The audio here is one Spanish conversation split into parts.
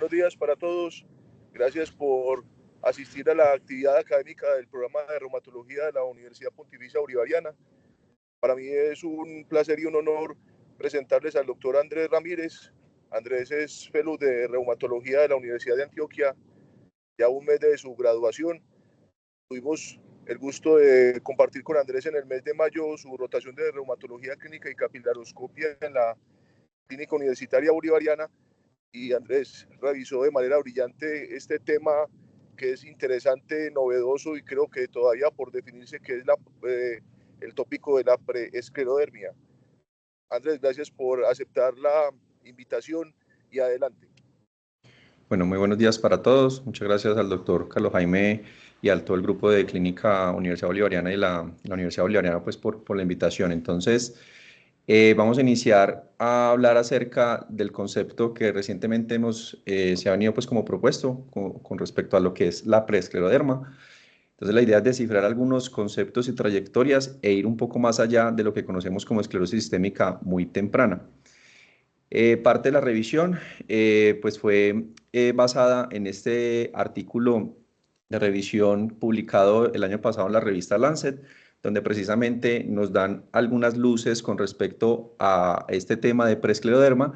buenos días para todos. Gracias por asistir a la actividad académica del programa de reumatología de la Universidad Pontificia Bolivariana. Para mí es un placer y un honor presentarles al doctor Andrés Ramírez. Andrés es fellow de reumatología de la Universidad de Antioquia, ya un mes de su graduación. Tuvimos el gusto de compartir con Andrés en el mes de mayo su rotación de reumatología clínica y capilaroscopia en la Clínica Universitaria Bolivariana, y Andrés revisó de manera brillante este tema que es interesante, novedoso y creo que todavía por definirse, que es el tópico de la preesclerodermia. Andrés, gracias por aceptar la invitación y adelante. Bueno, muy buenos días para todos. Muchas gracias al doctor Carlos Jaime y al todo el grupo de Clínica Universidad Bolivariana y la Universidad Bolivariana pues, por la invitación. Entonces, vamos a iniciar a hablar acerca del concepto que recientemente se ha venido pues, como propuesto con respecto a lo que es la preescleroderma. Entonces, la idea es descifrar algunos conceptos y trayectorias e ir un poco más allá de lo que conocemos como esclerosis sistémica muy temprana. Parte de la revisión pues fue basada en este artículo de revisión publicado el año pasado en la revista Lancet, donde precisamente nos dan algunas luces con respecto a este tema de preescleroderma,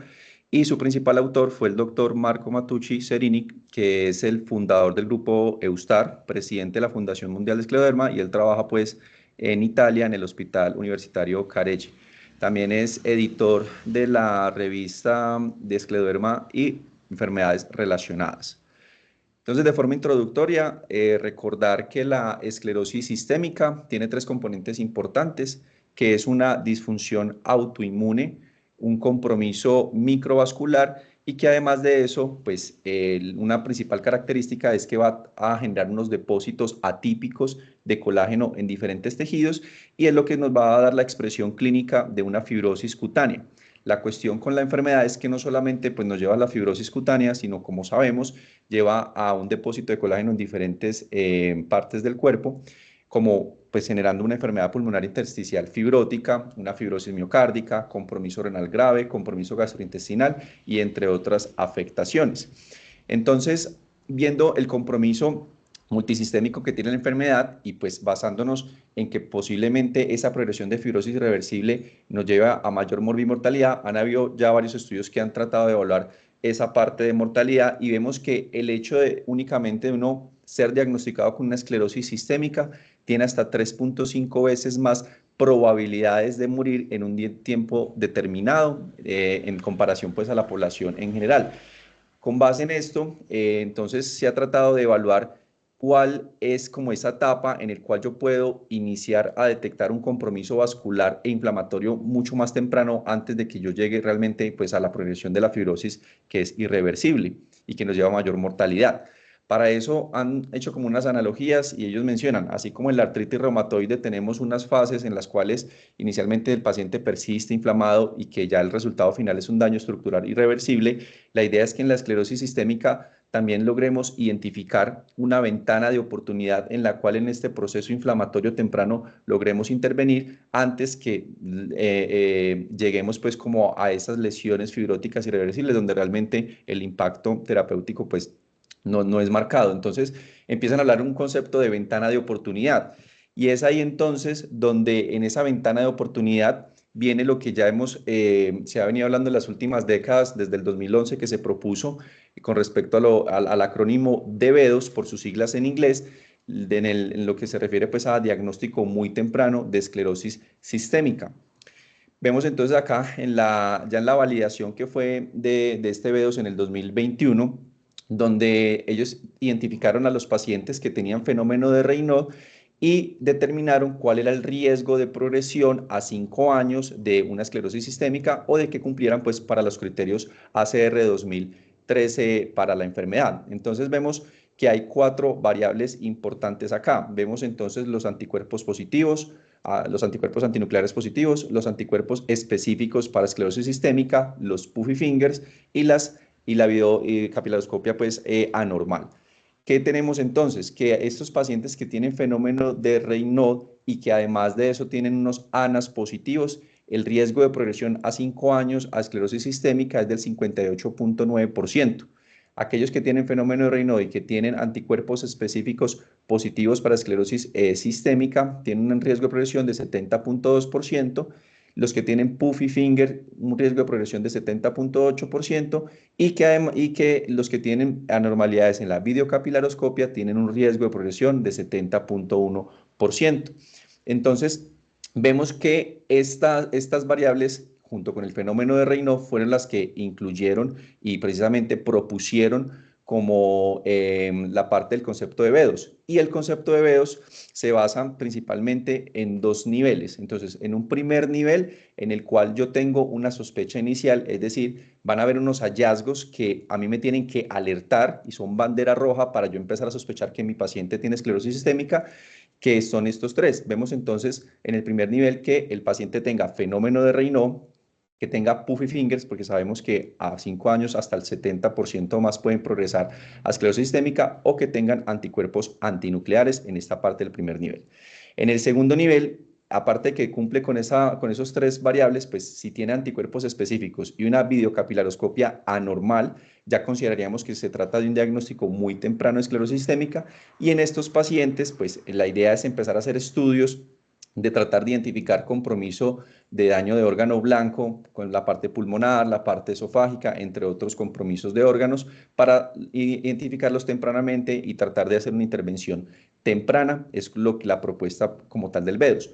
y su principal autor fue el doctor Marco Matucci Cerinic, que es el fundador del grupo EUSTAR, presidente de la Fundación Mundial de Escleroderma, y él trabaja pues en Italia en el Hospital Universitario Careggi. También es editor de la revista de escleroderma y enfermedades relacionadas. Entonces, de forma introductoria, recordar que la esclerosis sistémica tiene tres componentes importantes, que es una disfunción autoinmune, un compromiso microvascular y que además de eso, pues una principal característica es que va a generar unos depósitos atípicos de colágeno en diferentes tejidos y es lo que nos va a dar la expresión clínica de una fibrosis cutánea. La cuestión con la enfermedad es que no solamente pues, nos lleva a la fibrosis cutánea, sino como sabemos, lleva a un depósito de colágeno en diferentes partes del cuerpo, como pues generando una enfermedad pulmonar intersticial fibrótica, una fibrosis miocárdica, compromiso renal grave, compromiso gastrointestinal y entre otras afectaciones. Entonces, viendo el compromiso multisistémico que tiene la enfermedad y pues basándonos en que posiblemente esa progresión de fibrosis irreversible nos lleva a mayor morbimortalidad, han habido ya varios estudios que han tratado de evaluar esa parte de mortalidad y vemos que el hecho de únicamente uno ser diagnosticado con una esclerosis sistémica tiene hasta 3.5 veces más probabilidades de morir en un tiempo determinado en comparación pues a la población en general. Con base en esto, entonces se ha tratado de evaluar cuál es como esa etapa en la cual yo puedo iniciar a detectar un compromiso vascular e inflamatorio mucho más temprano antes de que yo llegue realmente pues, a la progresión de la fibrosis que es irreversible y que nos lleva a mayor mortalidad. Para eso han hecho como unas analogías y ellos mencionan, así como en la artritis reumatoide tenemos unas fases en las cuales inicialmente el paciente persiste inflamado y que ya el resultado final es un daño estructural irreversible, la idea es que en la esclerosis sistémica también logremos identificar una ventana de oportunidad en la cual en este proceso inflamatorio temprano logremos intervenir antes que lleguemos pues como a esas lesiones fibróticas irreversibles donde realmente el impacto terapéutico pues no es marcado. Entonces empiezan a hablar un concepto de ventana de oportunidad y es ahí entonces donde en esa ventana de oportunidad viene lo que ya se ha venido hablando en las últimas décadas, desde el 2011 que se propuso con respecto al acrónimo DB2 por sus siglas en inglés, en lo que se refiere pues a diagnóstico muy temprano de esclerosis sistémica. Vemos entonces acá ya en la validación que fue de este B2 en el 2021, donde ellos identificaron a los pacientes que tenían fenómeno de Raynaud y determinaron cuál era el riesgo de progresión a 5 años de una esclerosis sistémica o de que cumplieran pues para los criterios ACR 2013 para la enfermedad. Entonces vemos que hay 4 variables importantes acá. Vemos entonces los anticuerpos positivos, los anticuerpos antinucleares positivos, los anticuerpos específicos para esclerosis sistémica, los puffy fingers y la videocapilaroscopia pues anormal. ¿Qué tenemos entonces? Que estos pacientes que tienen fenómeno de Raynaud y que además de eso tienen unos ANAS positivos, el riesgo de progresión a 5 años a esclerosis sistémica es del 58.9%. aquellos que tienen fenómeno de Raynaud y que tienen anticuerpos específicos positivos para esclerosis sistémica tienen un riesgo de progresión de 70.2%, los que tienen Puffy Finger un riesgo de progresión de 70.8% y que los que tienen anormalidades en la videocapilaroscopia tienen un riesgo de progresión de 70.1%. Entonces, vemos que estas variables, junto con el fenómeno de Raynaud, fueron las que incluyeron y precisamente propusieron como la parte del concepto de Beddoes. Y el concepto de Beddoes se basa principalmente en dos niveles. Entonces, en un primer nivel en el cual yo tengo una sospecha inicial, es decir, van a haber unos hallazgos que a mí me tienen que alertar y son bandera roja para yo empezar a sospechar que mi paciente tiene esclerosis sistémica, que son estos tres. Vemos entonces en el primer nivel que el paciente tenga fenómeno de Raynaud, que tenga Puffy Fingers, porque sabemos que a 5 años hasta el 70% más pueden progresar a esclerosis sistémica, o que tengan anticuerpos antinucleares en esta parte del primer nivel. En el segundo nivel, aparte de que cumple con esos tres variables, pues si tiene anticuerpos específicos y una videocapilaroscopia anormal, ya consideraríamos que se trata de un diagnóstico muy temprano de esclerosis sistémica, y en estos pacientes, pues la idea es empezar a hacer estudios de tratar de identificar compromiso de daño de órgano blanco con la parte pulmonar, la parte esofágica, entre otros compromisos de órganos, para identificarlos tempranamente y tratar de hacer una intervención temprana. Es la propuesta como tal del Beddoes.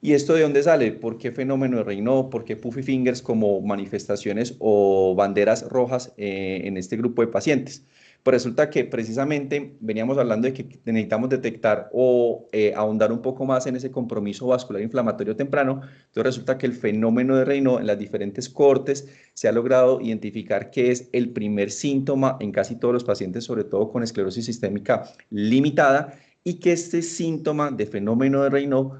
¿Y esto de dónde sale? ¿Por qué fenómeno de Raynaud? ¿Por qué Puffy Fingers como manifestaciones o banderas rojas en este grupo de pacientes? Pues resulta que precisamente veníamos hablando de que necesitamos detectar o ahondar un poco más en ese compromiso vascular inflamatorio temprano. Entonces resulta que el fenómeno de Raynaud en las diferentes cohortes se ha logrado identificar que es el primer síntoma en casi todos los pacientes, sobre todo con esclerosis sistémica limitada, y que este síntoma de fenómeno de Raynaud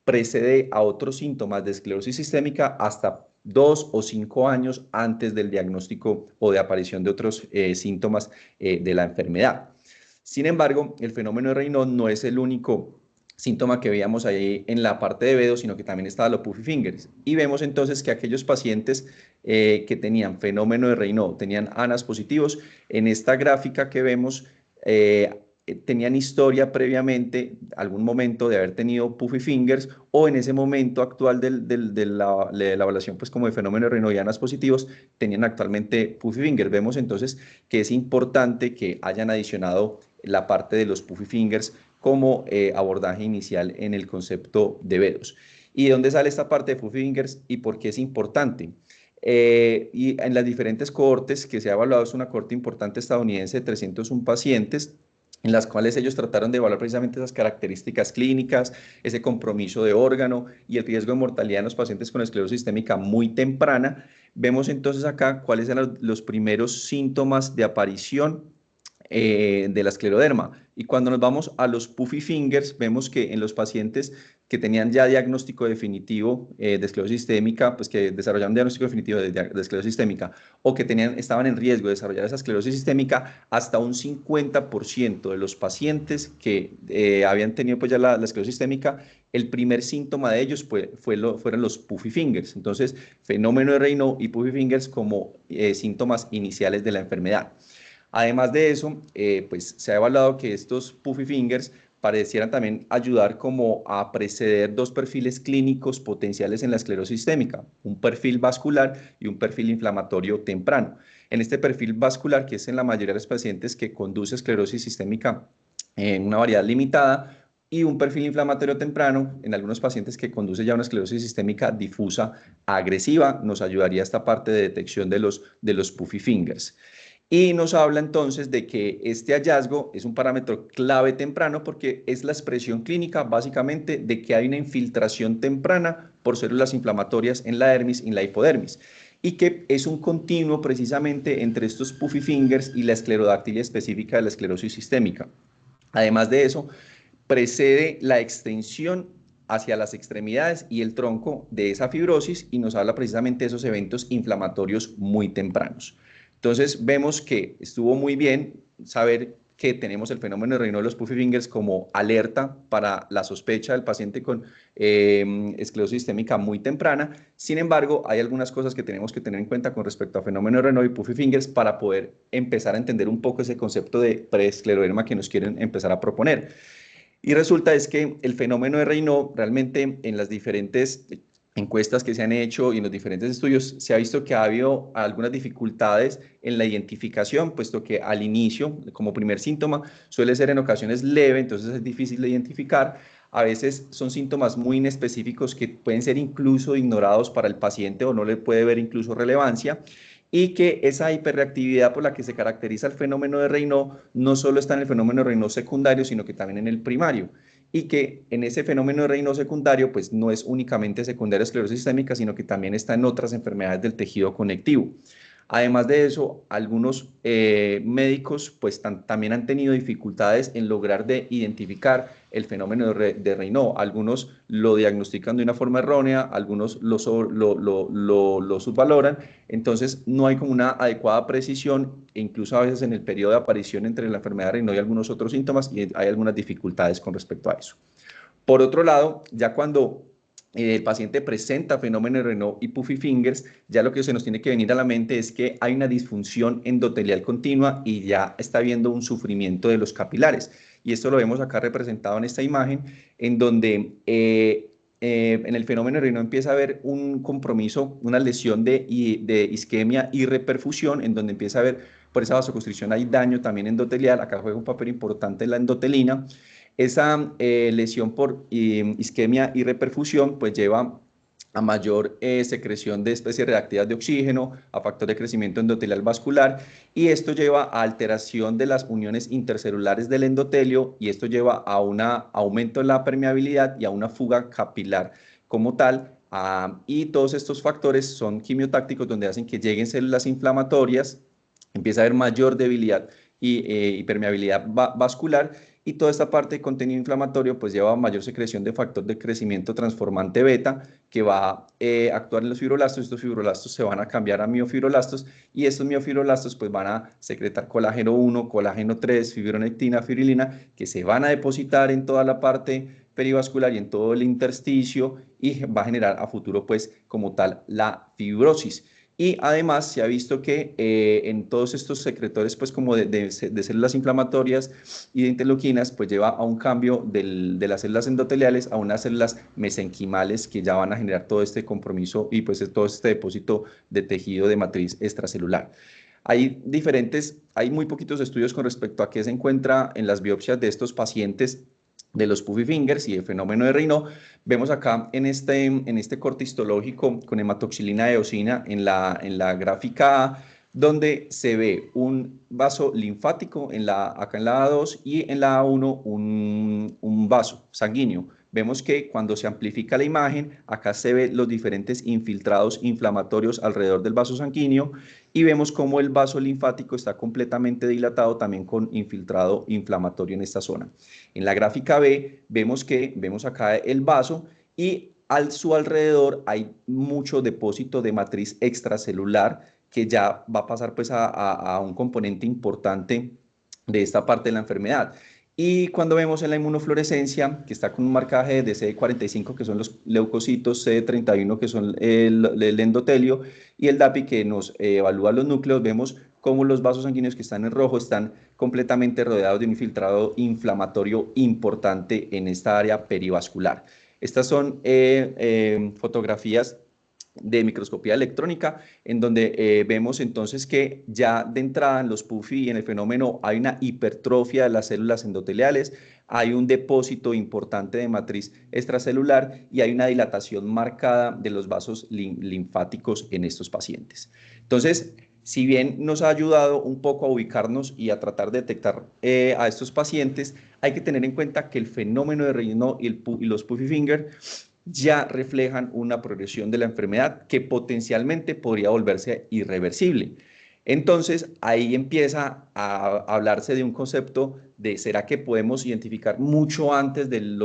precede a otros síntomas de esclerosis sistémica hasta 2 o 5 años antes del diagnóstico o de aparición de otros síntomas de la enfermedad. Sin embargo, el fenómeno de Raynaud no es el único síntoma que veíamos ahí en la parte de Beddoes, sino que también estaba los Puffy Fingers. Y vemos entonces que aquellos pacientes que tenían fenómeno de Raynaud, tenían ANAS positivos, en esta gráfica que vemos, tenían historia previamente, algún momento de haber tenido Puffy Fingers, o en ese momento actual de la evaluación, pues como de fenómeno de Raynaud y ANAS positivos, tenían actualmente Puffy Fingers. Vemos entonces que es importante que hayan adicionado la parte de los Puffy Fingers como abordaje inicial en el concepto de Beddoes. ¿Y de dónde sale esta parte de Puffy Fingers y por qué es importante? Y en las diferentes cohortes que se ha evaluado, es una cohorte importante estadounidense de 301 pacientes, en las cuales ellos trataron de evaluar precisamente esas características clínicas, ese compromiso de órgano y el riesgo de mortalidad en los pacientes con esclerosis sistémica muy temprana. Vemos entonces acá cuáles eran los primeros síntomas de aparición de la escleroderma. Y cuando nos vamos a los Puffy Fingers, vemos que en los pacientes que tenían ya diagnóstico definitivo de esclerosis sistémica, pues que desarrollaron diagnóstico definitivo de esclerosis sistémica, o que estaban en riesgo de desarrollar esa esclerosis sistémica, hasta un 50% de los pacientes que habían tenido pues ya la esclerosis sistémica, el primer síntoma de ellos fueron los Puffy Fingers. Entonces, fenómeno de Raynaud y Puffy Fingers como síntomas iniciales de la enfermedad. Además de eso, pues se ha evaluado que estos Puffy Fingers parecieran también ayudar como a preceder dos perfiles clínicos potenciales en la esclerosis sistémica, un perfil vascular y un perfil inflamatorio temprano. En este perfil vascular, que es en la mayoría de los pacientes que conduce esclerosis sistémica en una variedad limitada, y un perfil inflamatorio temprano en algunos pacientes que conduce ya a una esclerosis sistémica difusa agresiva, nos ayudaría esta parte de detección de los Puffy Fingers. Y nos habla entonces de que este hallazgo es un parámetro clave temprano porque es la expresión clínica básicamente de que hay una infiltración temprana por células inflamatorias en la dermis y en la hipodermis, y que es un continuo precisamente entre estos Puffy Fingers y la esclerodactilia específica de la esclerosis sistémica. Además de eso, precede la extensión hacia las extremidades y el tronco de esa fibrosis y nos habla precisamente de esos eventos inflamatorios muy tempranos. Entonces vemos que estuvo muy bien saber que tenemos el fenómeno de Raynaud de los puffy fingers como alerta para la sospecha del paciente con esclerosis sistémica muy temprana. Sin embargo, hay algunas cosas que tenemos que tener en cuenta con respecto a fenómeno de Raynaud y puffy fingers para poder empezar a entender un poco ese concepto de preescleroderma que nos quieren empezar a proponer. Y resulta es que el fenómeno de Raynaud realmente en las diferentes encuestas que se han hecho y en los diferentes estudios se ha visto que ha habido algunas dificultades en la identificación, puesto que al inicio, como primer síntoma, suele ser en ocasiones leve, entonces es difícil de identificar. A veces son síntomas muy inespecíficos que pueden ser incluso ignorados para el paciente o no le puede ver incluso relevancia, y que esa hiperreactividad por la que se caracteriza el fenómeno de Raynaud no solo está en el fenómeno de Raynaud secundario, sino que también en el primario, y que en ese fenómeno de Raynaud secundario pues no es únicamente secundaria esclerosis sistémica, sino que también está en otras enfermedades del tejido conectivo. Además de eso, algunos médicos pues también han tenido dificultades en lograr de identificar el fenómeno de Raynaud. Algunos lo diagnostican de una forma errónea, algunos lo subvaloran, entonces no hay como una adecuada precisión, e incluso a veces en el periodo de aparición entre la enfermedad de Raynaud y algunos otros síntomas, y hay algunas dificultades con respecto a eso. Por otro lado, ya cuando el paciente presenta fenómeno de Raynaud y puffy fingers, ya lo que se nos tiene que venir a la mente es que hay una disfunción endotelial continua y ya está habiendo un sufrimiento de los capilares. Y esto lo vemos acá representado en esta imagen, en donde en el fenómeno de Raynaud empieza a haber un compromiso, una lesión de isquemia y reperfusión, en donde empieza a haber, por esa vasoconstricción hay daño también endotelial. Acá juega un papel importante la endotelina. Esa lesión por isquemia y reperfusión pues lleva a mayor secreción de especies reactivas de oxígeno, a factor de crecimiento endotelial vascular, y esto lleva a alteración de las uniones intercelulares del endotelio, y esto lleva a un aumento de la permeabilidad y a una fuga capilar como tal. Y todos estos factores son quimiotácticos, donde hacen que lleguen células inflamatorias, empieza a haber mayor debilidad y permeabilidad vascular, y toda esta parte de contenido inflamatorio pues lleva a mayor secreción de factor de crecimiento transformante beta, que va a actuar en los fibroblastos. Estos fibroblastos se van a cambiar a miofibroblastos, y estos miofibroblastos pues van a secretar colágeno 1, colágeno 3, fibronectina, fibrilina, que se van a depositar en toda la parte perivascular y en todo el intersticio, y va a generar a futuro pues como tal la fibrosis. Y además se ha visto que en todos estos secretores, pues como de células inflamatorias y de interleuquinas, pues lleva a un cambio de las células endoteliales a unas células mesenquimales, que ya van a generar todo este compromiso y pues todo este depósito de tejido de matriz extracelular. Hay muy poquitos estudios con respecto a qué se encuentra en las biopsias de estos pacientes de los puffy fingers y el fenómeno de Raynaud. Vemos acá en este corte histológico con hematoxilina eosina en la gráfica A, donde se ve un vaso linfático acá en la A2, y en la A1 un vaso sanguíneo. Vemos que cuando se amplifica la imagen, acá se ven los diferentes infiltrados inflamatorios alrededor del vaso sanguíneo, y vemos cómo el vaso linfático está completamente dilatado, también con infiltrado inflamatorio en esta zona. En la gráfica B vemos acá el vaso, y su alrededor hay mucho depósito de matriz extracelular, que ya va a pasar pues a un componente importante de esta parte de la enfermedad. Y cuando vemos en la inmunofluorescencia, que está con un marcaje de CD45, que son los leucocitos, CD31, que son el endotelio, y el DAPI, que nos evalúa los núcleos, vemos cómo los vasos sanguíneos que están en rojo están completamente rodeados de un infiltrado inflamatorio importante en esta área perivascular. Estas son fotografías de microscopía electrónica, en donde vemos entonces que ya de entrada en los puffy y en el fenómeno hay una hipertrofia de las células endoteliales, hay un depósito importante de matriz extracelular y hay una dilatación marcada de los vasos linfáticos en estos pacientes. Entonces, si bien nos ha ayudado un poco a ubicarnos y a tratar de detectar a estos pacientes, hay que tener en cuenta que el fenómeno de Raynaud y los puffy finger ya reflejan una progresión de la enfermedad que potencialmente podría volverse irreversible. Entonces, ahí empieza a hablarse de un concepto de ¿será que podemos identificar mucho antes del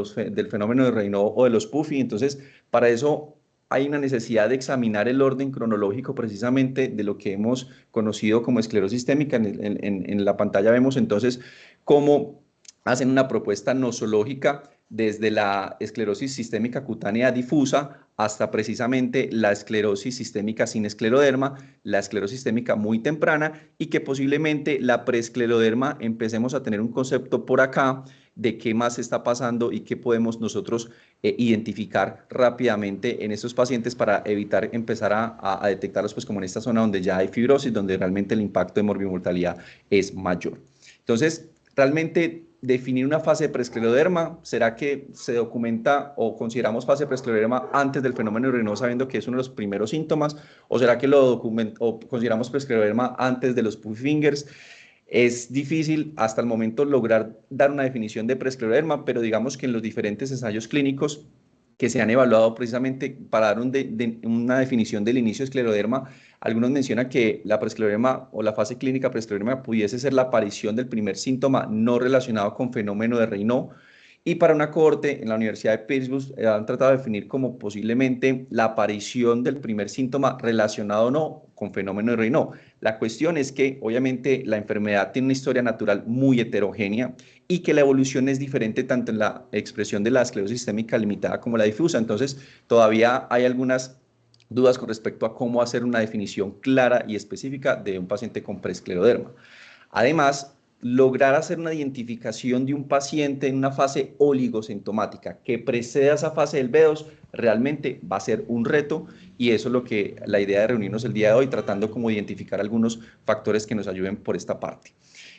fenómeno de Raynaud o de los puffy? Entonces, para eso hay una necesidad de examinar el orden cronológico precisamente de lo que hemos conocido como esclerosis sistémica. En la pantalla vemos entonces cómo hacen una propuesta nosológica desde la esclerosis sistémica cutánea difusa hasta precisamente la esclerosis sistémica sin escleroderma, la esclerosis sistémica muy temprana, y que posiblemente la preescleroderma empecemos a tener un concepto por acá de qué más está pasando y qué podemos nosotros identificar rápidamente en estos pacientes para evitar empezar a detectarlos pues como en esta zona donde ya hay fibrosis, donde realmente el impacto de morbimortalidad es mayor. Entonces, realmente definir una fase de preescleroderma, ¿será que se documenta o consideramos fase de preescleroderma antes del fenómeno Raynaud sabiendo que es uno de los primeros síntomas? ¿O será que lo o consideramos preescleroderma antes de los puffy fingers? Es difícil hasta el momento lograr dar una definición de preescleroderma, pero digamos que en los diferentes ensayos clínicos que se han evaluado precisamente para dar una definición del inicio de escleroderma, algunos mencionan que la preescleroderma o la fase clínica preescleroderma pudiese ser la aparición del primer síntoma no relacionado con fenómeno de Raynaud. Y para una cohorte en la Universidad de Pittsburgh han tratado de definir como posiblemente la aparición del primer síntoma relacionado o no con fenómeno de Raynaud. La cuestión es que obviamente la enfermedad tiene una historia natural muy heterogénea y que la evolución es diferente tanto en la expresión de la esclerosis sistémica limitada como la difusa. Entonces, todavía hay algunas dudas con respecto a cómo hacer una definición clara y específica de un paciente con preescleroderma. Además, lograr hacer una identificación de un paciente en una fase oligosintomática que preceda esa fase del B2 realmente va a ser un reto, y eso es lo que la idea de reunirnos el día de hoy, tratando como identificar algunos factores que nos ayuden por esta parte.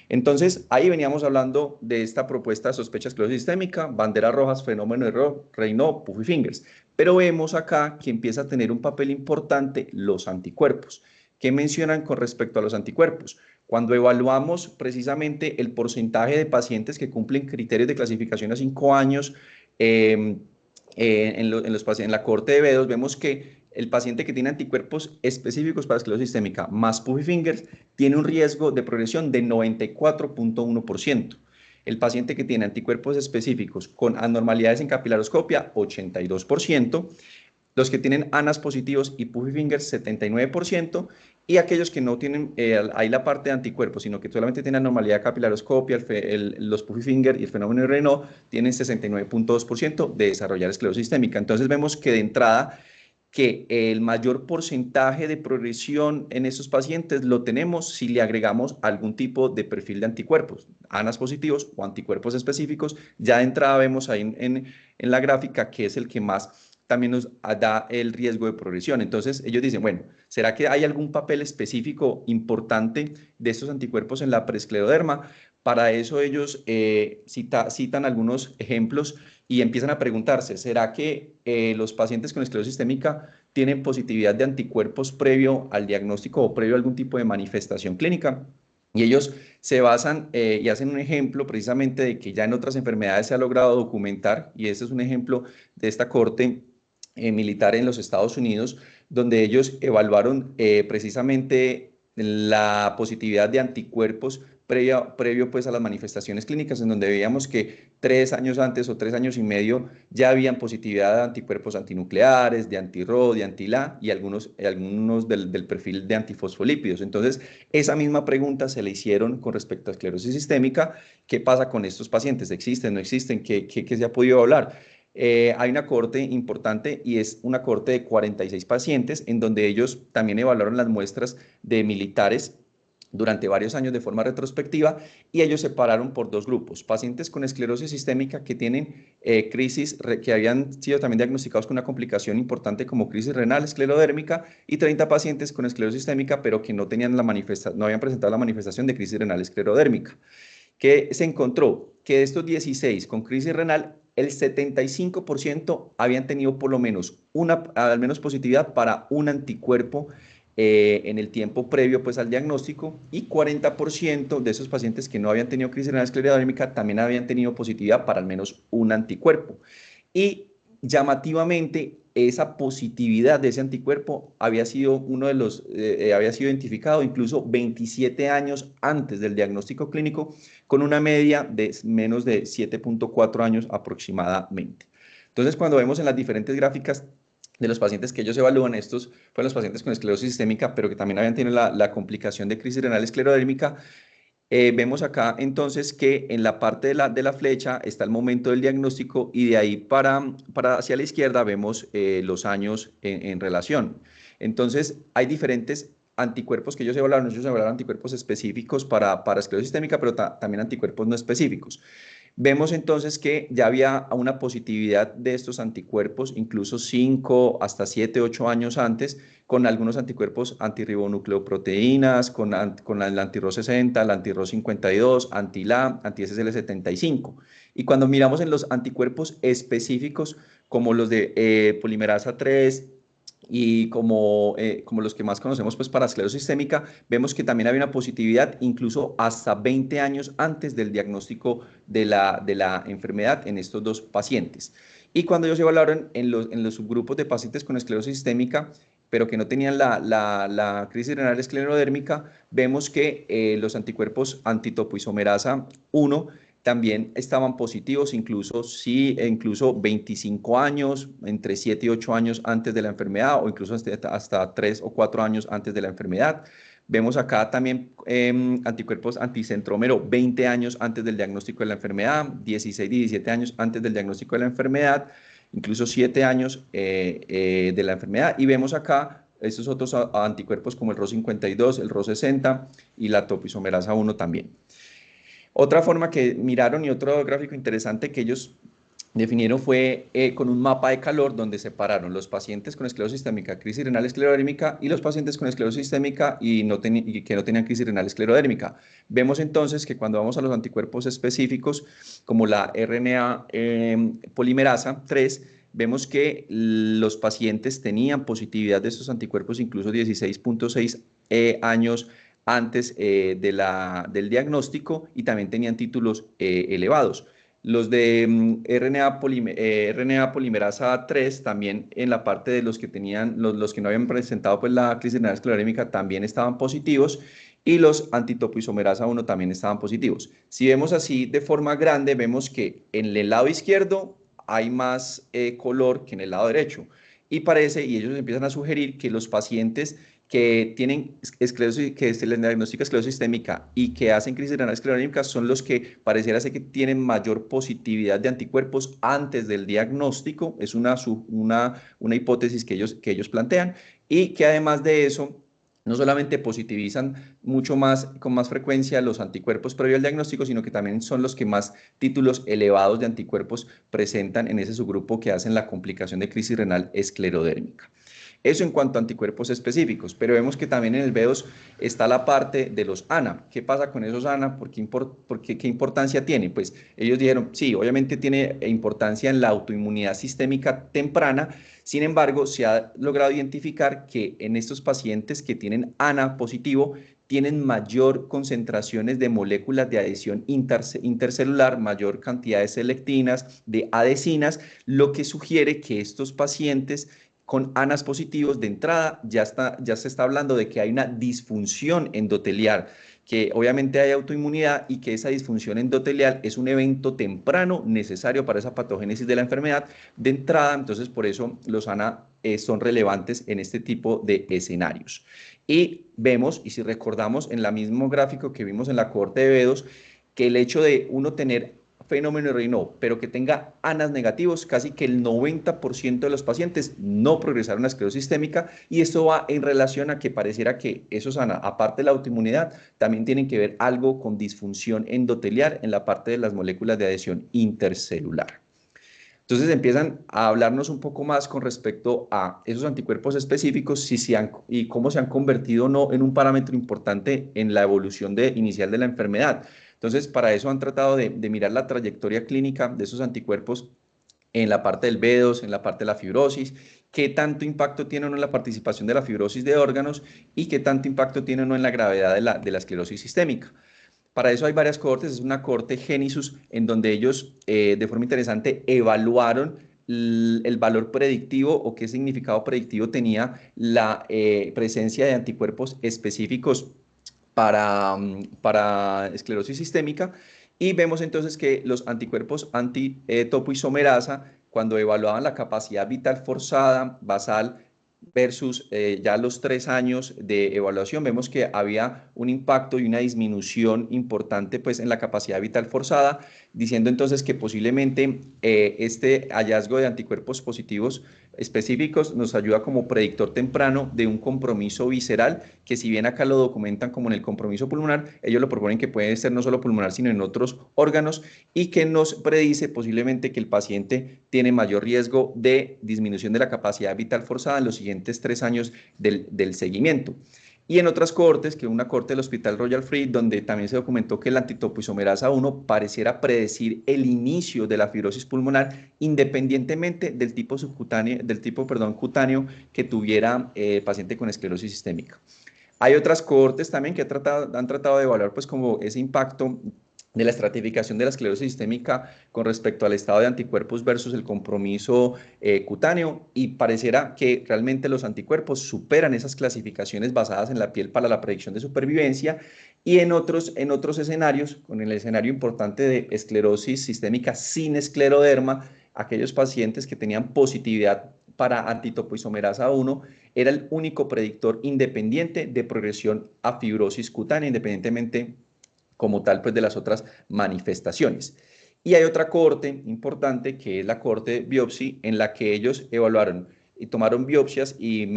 Entonces, ahí veníamos hablando de esta propuesta de sospecha de esclerosis sistémica, banderas rojas, fenómeno de Raynaud, puffy fingers. Pero vemos acá que empieza a tener un papel importante los anticuerpos. ¿Qué mencionan con respecto a los anticuerpos? Cuando evaluamos precisamente el porcentaje de pacientes que cumplen criterios de clasificación a 5 años en la cohorte de B2, vemos que el paciente que tiene anticuerpos específicos para esclerosis sistémica más puffy fingers tiene un riesgo de progresión de 94.1%. El paciente que tiene anticuerpos específicos con anormalidades en capilaroscopia, 82%. Los que tienen ANAS positivos y puffy fingers, 79%, y aquellos que no tienen ahí la parte de anticuerpos, sino que solamente tienen anormalidad de capilaroscopia, los puffy fingers y el fenómeno de Raynaud, tienen 69.2% de desarrollar esclerosis sistémica. Entonces vemos que de entrada que el mayor porcentaje de progresión en estos pacientes lo tenemos si le agregamos algún tipo de perfil de anticuerpos, ANAS positivos o anticuerpos específicos. Ya de entrada vemos ahí en la gráfica que es el que más también nos da el riesgo de progresión. Entonces ellos dicen, bueno, ¿será que hay algún papel específico importante de estos anticuerpos en la preescleroderma? Para eso ellos citan algunos ejemplos y empiezan a preguntarse, ¿será que los pacientes con esclerosis sistémica tienen positividad de anticuerpos previo al diagnóstico o previo a algún tipo de manifestación clínica? Y ellos se basan y hacen un ejemplo precisamente de que ya en otras enfermedades se ha logrado documentar, y este es un ejemplo de esta corte militar en los Estados Unidos, donde ellos evaluaron precisamente la positividad de anticuerpos previo pues a las manifestaciones clínicas, en donde veíamos que 3 años antes o 3 años y medio ya habían positividad de anticuerpos antinucleares, de anti-RO, de anti-LA y algunos del perfil de antifosfolípidos. Entonces, esa misma pregunta se le hicieron con respecto a esclerosis sistémica. ¿Qué pasa con estos pacientes? ¿Existen, no existen? ¿Qué se ha podido hablar? Hay una cohorte importante y es una cohorte de 46 pacientes en donde ellos también evaluaron las muestras de militares durante varios años de forma retrospectiva, y ellos separaron por dos grupos: pacientes con esclerosis sistémica que tienen crisis, que habían sido también diagnosticados con una complicación importante como crisis renal esclerodérmica, y 30 pacientes con esclerosis sistémica pero que no habían presentado la manifestación de crisis renal esclerodérmica. ¿Qué se encontró? Que de estos 16 con crisis renal, el 75% habían tenido por lo menos al menos positividad para un anticuerpo en el tiempo previo pues al diagnóstico, y 40% de esos pacientes que no habían tenido crisis renal esclerodérmica también habían tenido positividad para al menos un anticuerpo. Y llamativamente, esa positividad de ese anticuerpo había sido había sido identificado incluso 27 años antes del diagnóstico clínico, con una media de menos de 7.4 años aproximadamente. Entonces, cuando vemos en las diferentes gráficas de los pacientes que ellos evalúan, estos fueron los pacientes con esclerosis sistémica, pero que también habían tenido la complicación de crisis renal esclerodérmica. Vemos acá entonces que en la parte de la flecha está el momento del diagnóstico y de ahí para hacia la izquierda vemos los años en relación. Entonces hay diferentes anticuerpos que ellos evaluaron anticuerpos específicos para esclerosis sistémica, pero también anticuerpos no específicos. Vemos entonces que ya había una positividad de estos anticuerpos, incluso 5 hasta 7, 8 años antes, con algunos anticuerpos antirribonucleoproteínas, con el anti-RO60, el anti-RO52, anti-LA, anti-SSL75. Y cuando miramos en los anticuerpos específicos, como los de polimerasa 3, y como los que más conocemos pues, para esclerosis sistémica, vemos que también había una positividad incluso hasta 20 años antes del diagnóstico de la enfermedad en estos dos pacientes. Y cuando ellos evaluaron en los subgrupos de pacientes con esclerosis sistémica, pero que no tenían la crisis renal esclerodérmica, vemos que los anticuerpos antitopoisomerasa 1 también estaban positivos, incluso 25 años, entre 7 y 8 años antes de la enfermedad, o incluso hasta 3 o 4 años antes de la enfermedad. Vemos acá también anticuerpos anticentrómero 20 años antes del diagnóstico de la enfermedad, 16, 17 años antes del diagnóstico de la enfermedad, incluso 7 años de la enfermedad. Y vemos acá estos otros anticuerpos como el RO52, el RO60 y la topoisomerasa 1 también. Otra forma que miraron y otro gráfico interesante que ellos definieron fue con un mapa de calor donde separaron los pacientes con esclerosis sistémica, crisis renal esclerodérmica y los pacientes con esclerosis sistémica y que no tenían crisis renal esclerodérmica. Vemos entonces que cuando vamos a los anticuerpos específicos como la RNA polimerasa 3, vemos que los pacientes tenían positividad de estos anticuerpos incluso 16.6 años antes del diagnóstico y también tenían títulos elevados. Los de RNA polimerasa 3 también en la parte de los que tenían, los que no habían presentado pues, la crisis renal esclerodérmica también estaban positivos y los antitopoisomerasa 1 también estaban positivos. Si vemos así de forma grande, vemos que en el lado izquierdo hay más color que en el lado derecho y parece, y ellos empiezan a sugerir que los pacientes que tienen esclerosis, que se les diagnostica esclerosis sistémica y que hacen crisis renal esclerodérmica son los que pareciera ser que tienen mayor positividad de anticuerpos antes del diagnóstico, es una hipótesis que ellos plantean, y que además de eso, no solamente positivizan mucho más, con más frecuencia los anticuerpos previo al diagnóstico, sino que también son los que más títulos elevados de anticuerpos presentan en ese subgrupo que hacen la complicación de crisis renal esclerodérmica. Eso en cuanto a anticuerpos específicos, pero vemos que también en el B2 está la parte de los ANA. ¿Qué pasa con esos ANA? ¿Qué importancia tiene? Pues ellos dijeron, sí, obviamente tiene importancia en la autoinmunidad sistémica temprana, sin embargo, se ha logrado identificar que en estos pacientes que tienen ANA positivo, tienen mayor concentraciones de moléculas de adhesión intercelular, mayor cantidad de selectinas, de adhesinas, lo que sugiere que estos pacientes con ANAs positivos de entrada ya se está hablando de que hay una disfunción endotelial, que obviamente hay autoinmunidad y que esa disfunción endotelial es un evento temprano necesario para esa patogénesis de la enfermedad de entrada, entonces por eso los ANA son relevantes en este tipo de escenarios. Y vemos, y si recordamos en el mismo gráfico que vimos en la cohorte de B2, que el hecho de uno tener fenómeno RNO, pero que tenga ANAs negativos, casi que el 90% de los pacientes no progresaron a esclerosis sistémica y esto va en relación a que pareciera que esos ANA, aparte de la autoinmunidad, también tienen que ver algo con disfunción endotelial en la parte de las moléculas de adhesión intercelular. Entonces empiezan a hablarnos un poco más con respecto a esos anticuerpos específicos y cómo se han convertido o no en un parámetro importante en la evolución inicial de la enfermedad. Entonces, para eso han tratado de mirar la trayectoria clínica de esos anticuerpos en la parte del B2, en la parte de la fibrosis, qué tanto impacto tiene o no en la participación de la fibrosis de órganos y qué tanto impacto tiene o no en la gravedad de la esclerosis sistémica. Para eso hay varias cohortes, es una cohorte Genisus en donde ellos de forma interesante evaluaron el valor predictivo o qué significado predictivo tenía la presencia de anticuerpos específicos para esclerosis sistémica y vemos entonces que los anticuerpos anti-topoisomerasa cuando evaluaban la capacidad vital forzada basal versus ya los 3 años de evaluación, vemos que había un impacto y una disminución importante pues, en la capacidad vital forzada, diciendo entonces que posiblemente este hallazgo de anticuerpos positivos específicos nos ayuda como predictor temprano de un compromiso visceral, que si bien acá lo documentan como en el compromiso pulmonar, ellos lo proponen que puede ser no solo pulmonar, sino en otros órganos, y que nos predice posiblemente que el paciente tiene mayor riesgo de disminución de la capacidad vital forzada en los siguientes 3 años del seguimiento. Y en otras cohortes, que una cohorte del Hospital Royal Free, donde también se documentó que la antitopoisomerasa 1 pareciera predecir el inicio de la fibrosis pulmonar independientemente del tipo subcutáneo, cutáneo que tuviera el paciente con esclerosis sistémica. Hay otras cohortes también que han tratado de evaluar pues como ese impacto de la estratificación de la esclerosis sistémica con respecto al estado de anticuerpos versus el compromiso cutáneo, y pareciera que realmente los anticuerpos superan esas clasificaciones basadas en la piel para la predicción de supervivencia. Y en otros escenarios, con el escenario importante de esclerosis sistémica sin escleroderma, aquellos pacientes que tenían positividad para antitopoisomerasa 1 era el único predictor independiente de progresión a fibrosis cutánea, independientemente como tal pues de las otras manifestaciones. Y hay otra cohorte importante que es la cohorte biopsia, en la que ellos evaluaron y tomaron biopsias y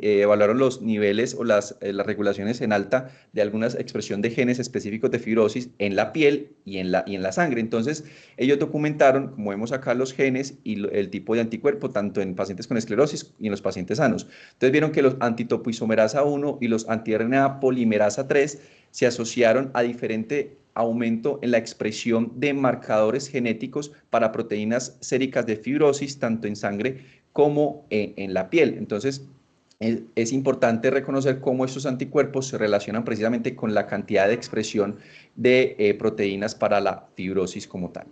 evaluaron los niveles o las regulaciones en alta de alguna expresión de genes específicos de fibrosis en la piel y en la sangre. Entonces, ellos documentaron, como vemos acá, los genes y el tipo de anticuerpo, tanto en pacientes con esclerosis y en los pacientes sanos. Entonces, vieron que los antitopoisomerasa 1 y los anti-RNA polimerasa 3 se asociaron a diferente aumento en la expresión de marcadores genéticos para proteínas séricas de fibrosis, tanto en sangre como en la piel. Entonces, es importante reconocer cómo estos anticuerpos se relacionan precisamente con la cantidad de expresión de proteínas para la fibrosis como tal.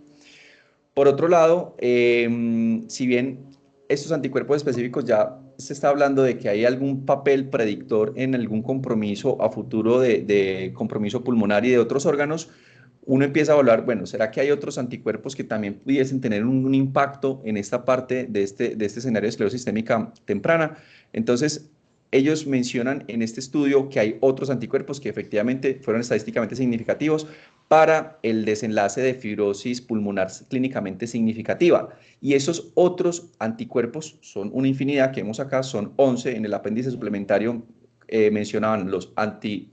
Por otro lado, si bien estos anticuerpos específicos ya se está hablando de que hay algún papel predictor en algún compromiso a futuro de compromiso pulmonar y de otros órganos, uno empieza a evaluar, bueno, ¿será que hay otros anticuerpos que también pudiesen tener un impacto en esta parte de este escenario de esclerosis sistémica temprana? Entonces, ellos mencionan en este estudio que hay otros anticuerpos que efectivamente fueron estadísticamente significativos para el desenlace de fibrosis pulmonar clínicamente significativa. Y esos otros anticuerpos son una infinidad que vemos acá, son 11 en el apéndice suplementario, mencionaban los anti-1-RNP,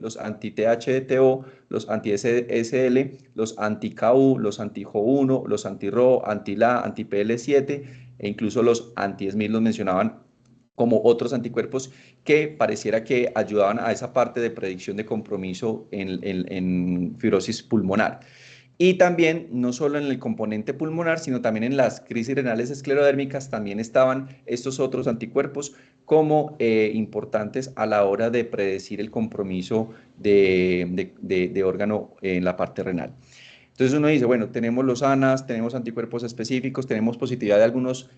los anti-THDTO, los anti-SL, los anti-KU, los anti-JO1, los anti-RO, anti-LA, anti-PL7 e incluso los anti-SMIR los mencionaban como otros anticuerpos que pareciera que ayudaban a esa parte de predicción de compromiso en fibrosis pulmonar. Y también, no solo en el componente pulmonar, sino también en las crisis renales esclerodérmicas, también estaban estos otros anticuerpos como importantes a la hora de predecir el compromiso de órgano en la parte renal. Entonces uno dice, bueno, tenemos los ANAs, tenemos anticuerpos específicos, tenemos positividad de algunos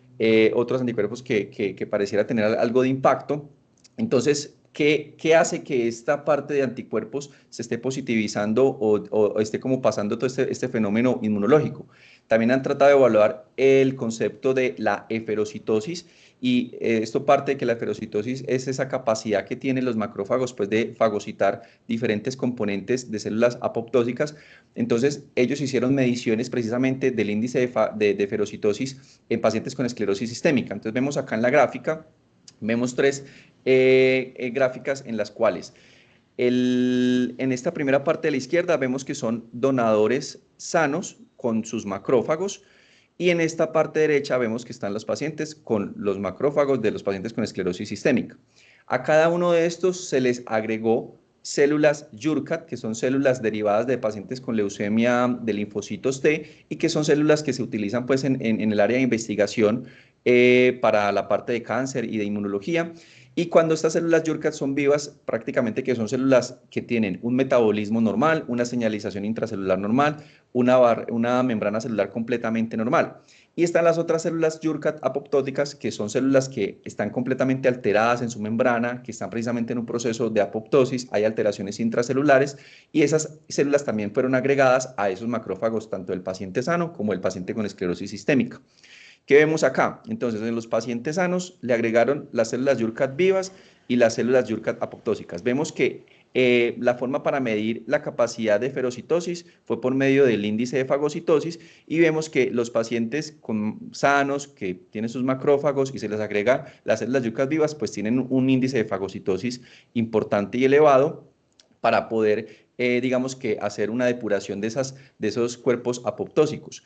otros anticuerpos que pareciera tener algo de impacto. Entonces, ¿qué hace que esta parte de anticuerpos se esté positivizando o esté como pasando todo este fenómeno inmunológico? También han tratado de evaluar el concepto de la eferocitosis, y esto parte de que la eferocitosis es esa capacidad que tienen los macrófagos pues, de fagocitar diferentes componentes de células apoptósicas. Entonces, ellos hicieron mediciones precisamente del índice de eferocitosis en pacientes con esclerosis sistémica. Entonces, vemos acá en la gráfica, vemos 3 gráficas en las cuales en esta primera parte de la izquierda vemos que son donadores sanos con sus macrófagos, y en esta parte derecha vemos que están los pacientes con los macrófagos de los pacientes con esclerosis sistémica. A cada uno de estos se les agregó células URCAT, que son células derivadas de pacientes con leucemia de linfocitos T, y que son células que se utilizan pues, en el área de investigación para la parte de cáncer y de inmunología. Y cuando estas células URCAT son vivas, prácticamente que son células que tienen un metabolismo normal, una señalización intracelular normal, una membrana celular completamente normal. Y están las otras células Jurkat apoptóticas, que son células que están completamente alteradas en su membrana, que están precisamente en un proceso de apoptosis, hay alteraciones intracelulares, y esas células también fueron agregadas a esos macrófagos, tanto del paciente sano como el paciente con esclerosis sistémica. ¿Qué vemos acá? Entonces, en los pacientes sanos le agregaron las células Jurkat vivas y las células Jurkat apoptósicas. Vemos que la forma para medir la capacidad de ferocitosis fue por medio del índice de fagocitosis, y vemos que los pacientes sanos que tienen sus macrófagos y se les agrega las células Jurkat vivas, pues tienen un índice de fagocitosis importante y elevado para poder, digamos que, hacer una depuración de esos cuerpos apoptósicos.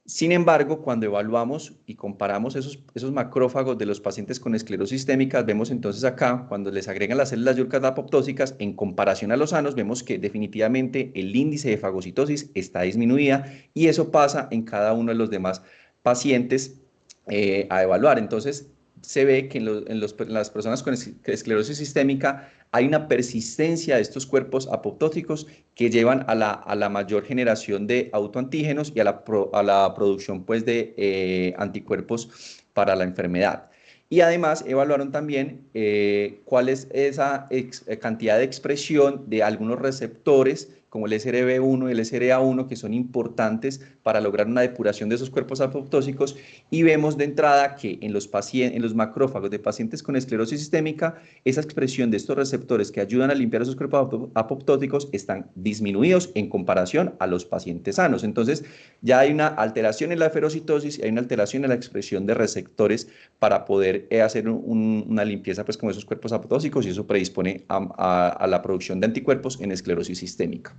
Sin embargo, cuando evaluamos y comparamos esos macrófagos de los pacientes con esclerosis sistémica, vemos entonces acá, cuando les agregan las células Jurkat apoptósicas, en comparación a los sanos, vemos que definitivamente el índice de fagocitosis está disminuida, y eso pasa en cada uno de los demás pacientes a evaluar. Entonces, se ve que en las personas con esclerosis sistémica hay una persistencia de estos cuerpos apoptóticos que llevan a la mayor generación de autoantígenos y a la producción, pues, de anticuerpos para la enfermedad. Y además evaluaron también cuál es esa cantidad de expresión de algunos receptores como el SRB1 y el SRA1, que son importantes para lograr una depuración de esos cuerpos apoptósicos, y vemos de entrada que en los macrófagos de pacientes con esclerosis sistémica, esa expresión de estos receptores que ayudan a limpiar esos cuerpos apoptóticos están disminuidos en comparación a los pacientes sanos. Entonces, ya hay una alteración en la ferocitosis y hay una alteración en la expresión de receptores para poder hacer una limpieza, pues, con esos cuerpos apoptósicos, y eso predispone a la producción de anticuerpos en esclerosis sistémica.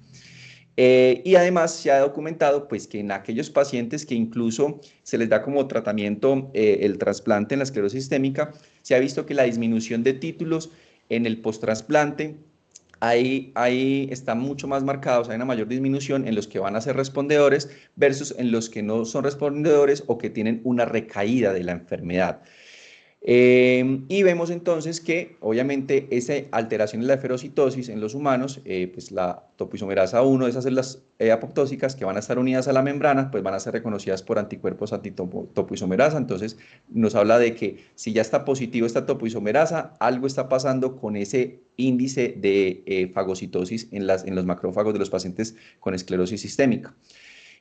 Y además se ha documentado, pues, que en aquellos pacientes que incluso se les da como tratamiento el trasplante en la esclerosis sistémica, se ha visto que la disminución de títulos en el post-trasplante, ahí están mucho más marcados, hay una mayor disminución en los que van a ser respondedores versus en los que no son respondedores o que tienen una recaída de la enfermedad. Y vemos entonces que obviamente esa alteración en la ferocitosis en los humanos, pues la topoisomerasa 1 de esas células apoptósicas que van a estar unidas a la membrana, pues van a ser reconocidas por anticuerpos antitopoisomerasa. Entonces nos habla de que si ya está positivo esta topoisomerasa, algo está pasando con ese índice de fagocitosis en los macrófagos de los pacientes con esclerosis sistémica.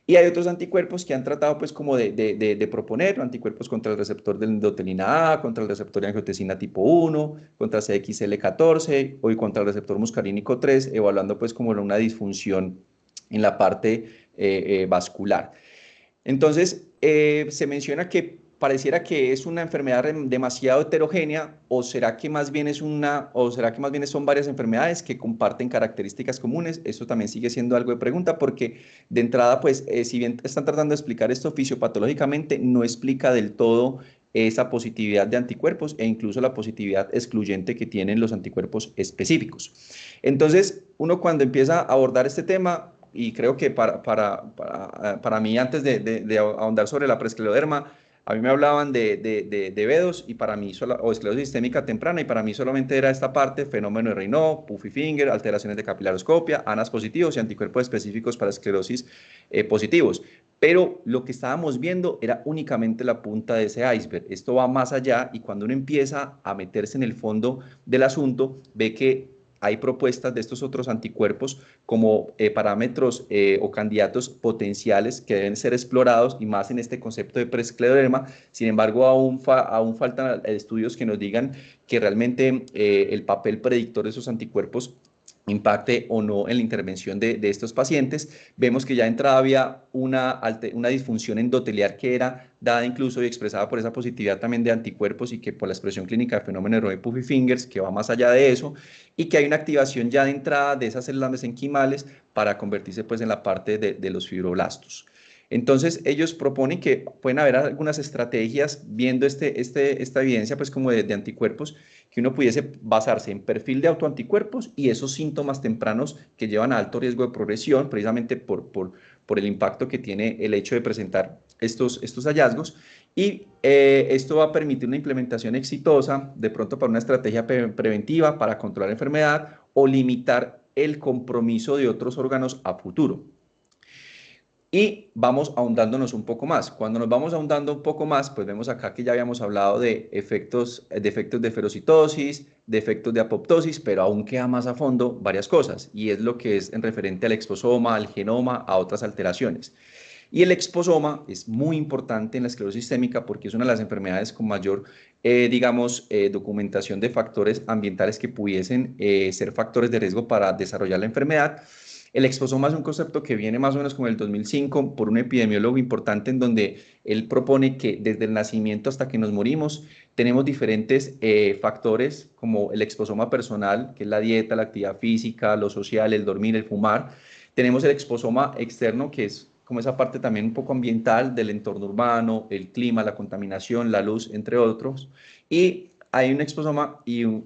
Y hay otros anticuerpos que han tratado, pues, como de proponer anticuerpos contra el receptor de endotelina A, contra el receptor de angiotensina tipo 1, contra CXL14 o contra el receptor muscarínico 3, evaluando, pues, como una disfunción en la parte vascular. Entonces, se menciona que pareciera que es una enfermedad demasiado heterogénea, o será que más bien son varias enfermedades que comparten características comunes. Esto también sigue siendo algo de pregunta, porque de entrada, pues, si bien están tratando de explicar esto fisiopatológicamente, no explica del todo esa positividad de anticuerpos e incluso la positividad excluyente que tienen los anticuerpos específicos. Entonces, uno cuando empieza a abordar este tema, y creo que para mí, antes de ahondar sobre la prescleroderma, a mí me hablaban de VEDOS y para mí, o esclerosis sistémica temprana, y para mí solamente era esta parte: fenómeno de Raynaud, Puffy Finger, alteraciones de capilaroscopia, ANAS positivos y anticuerpos específicos para esclerosis positivos. Pero lo que estábamos viendo era únicamente la punta de ese iceberg. Esto va más allá, y cuando uno empieza a meterse en el fondo del asunto, ve que hay propuestas de estos otros anticuerpos como parámetros o candidatos potenciales que deben ser explorados, y más en este concepto de prescleroderma. Sin embargo, aún faltan estudios que nos digan que realmente el papel predictor de esos anticuerpos impacte o no en la intervención de estos pacientes. Vemos que ya de entrada había una disfunción endotelial que era dada incluso y expresada por esa positividad también de anticuerpos, y que por la expresión clínica del fenómeno de Raynaud Puffy Fingers, que va más allá de eso, y que hay una activación ya de entrada de esas células mesenquimales para convertirse, pues, en la parte de los fibroblastos. Entonces, ellos proponen que pueden haber algunas estrategias viendo esta evidencia, pues, como de anticuerpos, que uno pudiese basarse en perfil de autoanticuerpos y esos síntomas tempranos que llevan a alto riesgo de progresión, precisamente por el impacto que tiene el hecho de presentar estos hallazgos. Y esto va a permitir una implementación exitosa, de pronto, para una estrategia preventiva para controlar la enfermedad o limitar el compromiso de otros órganos a futuro. Y vamos ahondándonos un poco más. Cuando nos vamos ahondando un poco más, pues vemos acá que ya habíamos hablado de efectos de ferocitosis, de efectos de apoptosis, pero aún queda más a fondo varias cosas, y es lo que es en referente al exposoma, al genoma, a otras alteraciones. Y el exposoma es muy importante en la esclerosis sistémica porque es una de las enfermedades con mayor, documentación de factores ambientales que pudiesen ser factores de riesgo para desarrollar la enfermedad. El exposoma es un concepto que viene más o menos como en el 2005 por un epidemiólogo importante en donde él propone que desde el nacimiento hasta que nos morimos tenemos diferentes factores como el exposoma personal, que es la dieta, la actividad física, lo social, el dormir, el fumar. Tenemos el exposoma externo, que es como esa parte también un poco ambiental del entorno urbano, el clima, la contaminación, la luz, entre otros. Y hay un exposoma